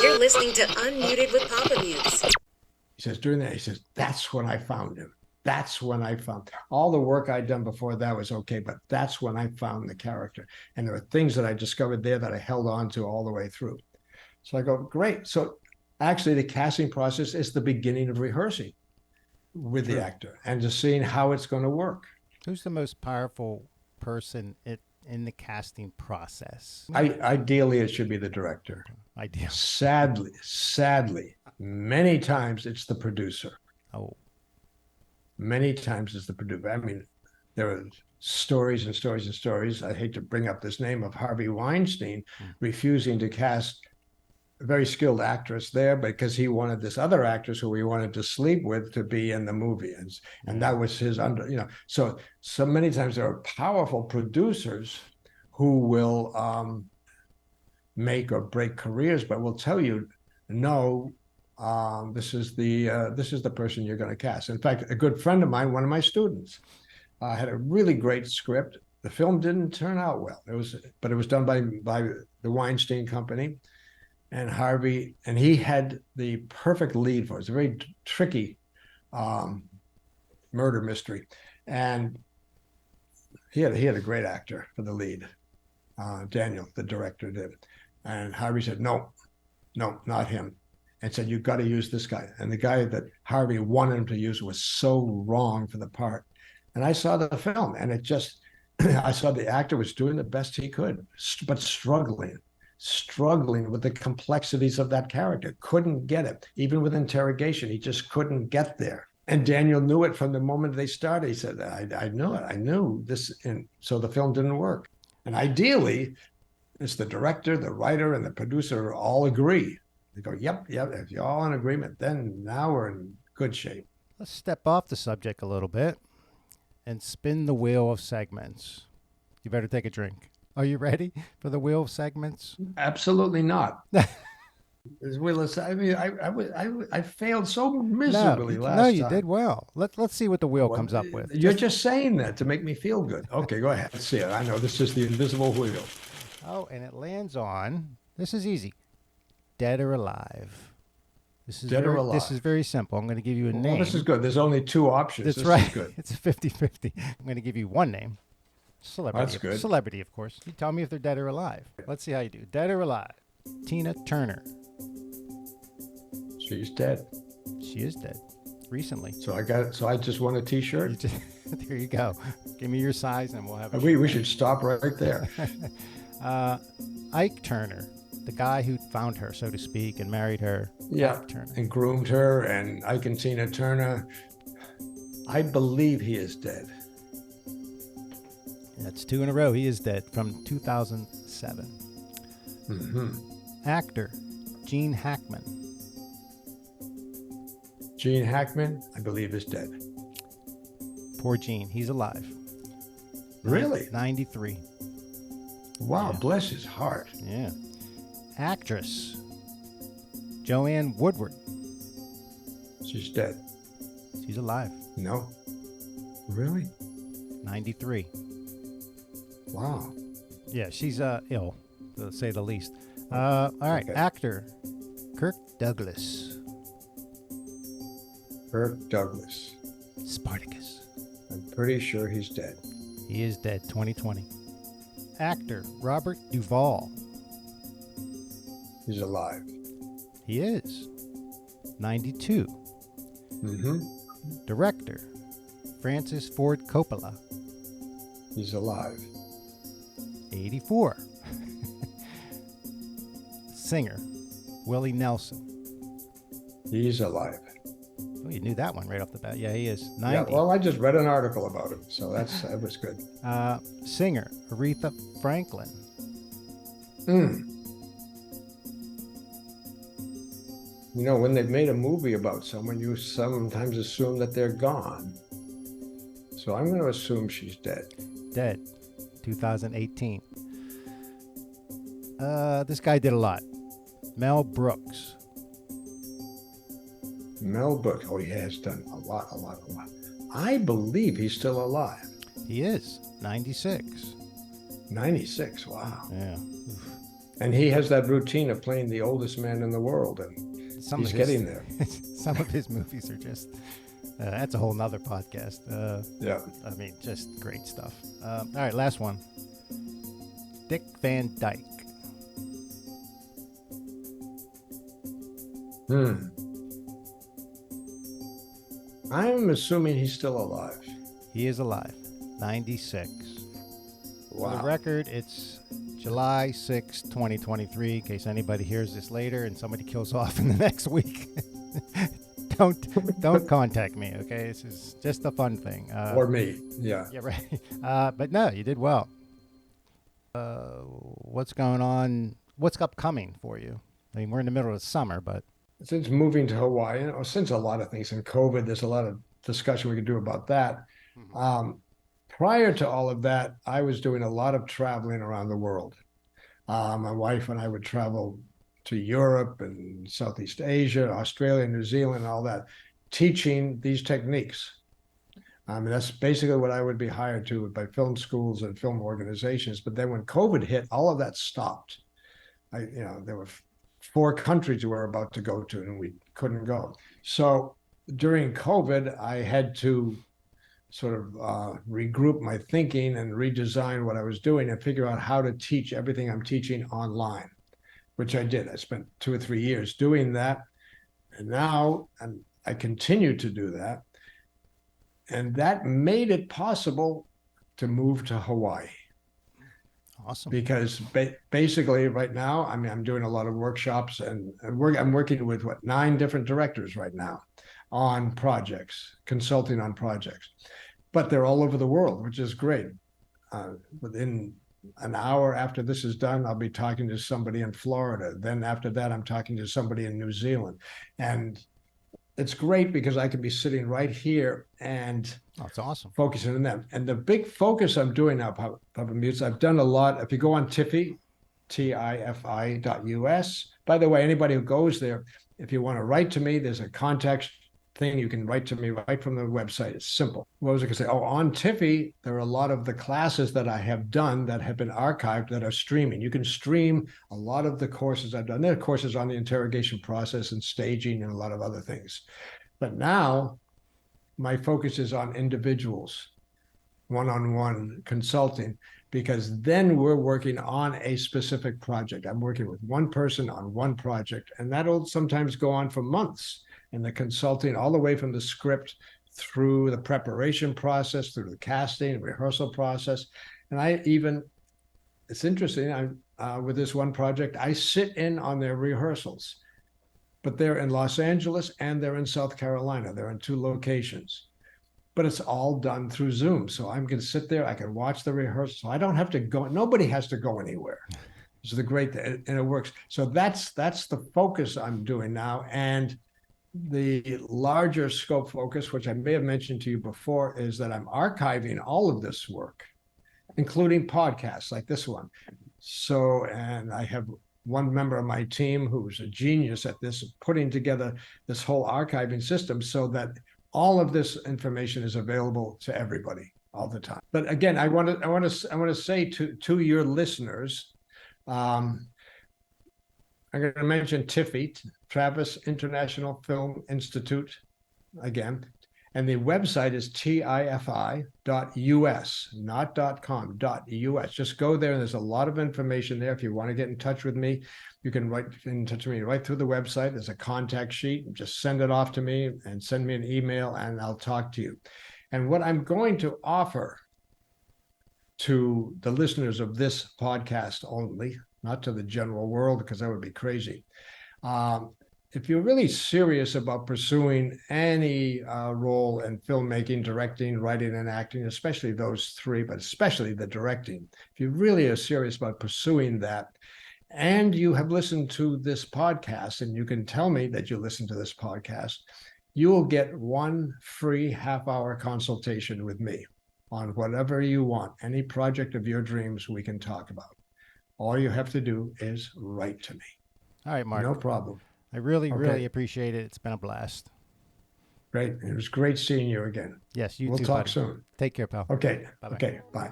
You're listening to Unmuted with Papamutes. He says, during that, he says, that's when I found him. That's when I found all the work I'd done before that was okay, but that's when I found the character. And there were things that I discovered there that I held on to all the way through. So I go, great. So actually, the casting process is the beginning of rehearsing with the actor and just seeing how it's going to work. Who's the most powerful person in the casting process? Ideally, it should be the director. Ideal. Sadly, many times it's the producer. Oh. Many times it's the producer. I mean, there are stories and stories and stories. I hate to bring up this name of Harvey Weinstein refusing to cast a very skilled actress there because he wanted this other actress who he wanted to sleep with to be in the movie. And that was his so many times there are powerful producers who will make or break careers, but will tell you, no, this is the person you're going to cast. In fact, a good friend of mine, one of my students, had a really great script. The film didn't turn out well. It was done by the Weinstein Company, and Harvey, and he had the perfect lead for it. It's a very tricky murder mystery, and he had a great actor for the lead. Daniel, the director, did, and Harvey said, no, not him. And said, you've got to use this guy. And the guy that Harvey wanted him to use was so wrong for the part. And I saw the film, and it just, I saw the actor was doing the best he could, but struggling with the complexities of that character. Couldn't get it. Even with interrogation, he just couldn't get there. And Daniel knew it from the moment they started. He said, I knew it. I knew this. And so the film didn't work. And ideally, it's the director, the writer, and the producer all agree. They go, yep. If you're all in agreement, then now we're in good shape. Let's step off the subject a little bit and spin the wheel of segments. You better take a drink. Are you ready for the wheel of segments? Absolutely not. I mean, I failed so miserably last time. No, you did well. Let's see what the wheel comes up with. You're just saying that to make me feel good. Okay, go ahead. Let's see it. I know this is the invisible wheel. Oh, and it lands on, this is easy, dead or alive. This is dead or alive. This is very simple. I'm going to give you a name. This is good. There's only two options. That's this right. Is good. It's a 50-50. I'm going to give you one name. Celebrity. That's good. Celebrity, of course. You tell me if they're dead or alive. Let's see how you do. Dead or alive? Tina Turner. She's dead. She is dead. Recently. So I just won a T-shirt. There you go. Give me your size and we'll have it. We should stop right there. Ike Turner, the guy who found her, so to speak, and married her. Yeah, Ike Turner. And groomed her, and Ike and Tina Turner. I believe he is dead. That's two in a row. He is dead, from 2007. Actor Gene Hackman. Gene Hackman, I believe, is dead. Poor Gene. He's alive. Really? 93. Wow, Yeah. Bless his heart. Yeah. Actress Joanne Woodward. She's dead. She's alive. No. Really? 93. Wow. Yeah, she's ill, to say the least. All right, Okay. Actor Kirk Douglas. Kirk Douglas. Spartacus. I'm pretty sure he's dead. He is dead, 2020. Actor Robert Duvall. He's alive. He is 92. Director Francis Ford Coppola. He's alive. 84. Singer Willie Nelson. He's alive. Oh, you knew that one right off the bat. Yeah, he is 90. Yeah, well, I just read an article about him, so that was good. Singer Aretha Franklin. You know, when they've made a movie about someone, you sometimes assume that they're gone. So I'm going to assume she's dead. Dead, 2018. This guy did a lot. Mel Brooks. Mel Brooks. Oh, he has done a lot. I believe he's still alive. He is 96. 96. Wow. Yeah. And he has that routine of playing the oldest man in the world, and Some he's of his, getting there. some of his movies are just, that's a whole nother podcast. Yeah. I mean, just great stuff. All right, last one. Dick Van Dyke. I'm assuming he's still alive. He is alive. 96. For the Wow. record, it's July 6, 2023, in case anybody hears this later and somebody kills off in the next week. Don't contact me, okay? This is just a fun thing. Or me. Yeah. Yeah, right. But no, you did well. What's going on? What's upcoming for you? I mean, we're in the middle of summer, but Since moving to Hawaii, or since a lot of things in COVID, there's a lot of discussion we could do about that. Prior to all of that, I was doing a lot of traveling around the world. My wife and I would travel to Europe and Southeast Asia, Australia, New Zealand, and all that, teaching these techniques. I mean, that's basically what I would be hired to by film schools and film organizations. But then when COVID hit, all of that stopped. There were 4 countries we were about to go to, and we couldn't go. So during COVID, I had to sort of regroup my thinking and redesign what I was doing and figure out how to teach everything I'm teaching online, which I did. I spent 2 or 3 years doing that. And now I continue to do that. And that made it possible to move to Hawaii. awesome. Because basically right now, I mean, I'm doing a lot of workshops and I'm working with 9 different directors right now on projects, consulting on projects, but they're all over the world, which is great. Within an hour after this is done, I'll be talking to somebody in Florida. Then after that, I'm talking to somebody in New Zealand. And it's great because I can be sitting right here and That's awesome. focusing on them. And the big focus I'm doing now, Papamutes, I've done a lot. If you go on TiFi, TiFi.us. By the way, anybody who goes there, if you want to write to me, there's a contact thing. You can write to me right from the website. It's simple. What was I going to say? Oh, on TiFi, there are a lot of the classes that I have done that have been archived that are streaming. You can stream a lot of the courses I've done. There are courses on the interrogation process and staging and a lot of other things. But now my focus is on individuals, one-on-one consulting, because then we're working on a specific project. I'm working with one person on one project, and that'll sometimes go on for months. And the consulting all the way from the script through the preparation process, through the casting, rehearsal process. And it's interesting, with this one project, I sit in on their rehearsals, but they're in Los Angeles and they're in South Carolina. They're in 2 locations, but it's all done through Zoom. So I'm going to sit there, I can watch the rehearsal. I don't have to go, nobody has to go anywhere. This is the great thing, and it works. So that's the focus I'm doing now. And the larger scope focus, which I may have mentioned to you before, is that I'm archiving all of this work, including podcasts like this one. So, and I have one member of my team who's a genius at this, putting together this whole archiving system so that all of this information is available to everybody all the time. But again, I want to say to your listeners, I'm going to mention TIFI, Travis International Film Institute, again. And the website is TIFI.us, not .com, .us. Just go there, and there's a lot of information there. If you want to get in touch with me, you can write in touch with me right through the website. There's a contact sheet. Just send it off to me and send me an email, and I'll talk to you. And what I'm going to offer to the listeners of this podcast only, not to the general world, because that would be crazy. If you're really serious about pursuing any role in filmmaking, directing, writing, and acting, especially those 3, but especially the directing, if you really are serious about pursuing that, and you have listened to this podcast, and you can tell me that you listened to this podcast, you will get 1 free half-hour consultation with me on whatever you want, any project of your dreams we can talk about. All you have to do is write to me. All right, Mark. No problem. I really appreciate it. It's been a blast. Great. It was great seeing you again. Yes, you we'll too. We'll talk buddy. soon. Take care, pal. Okay. Bye-bye. Okay. Bye.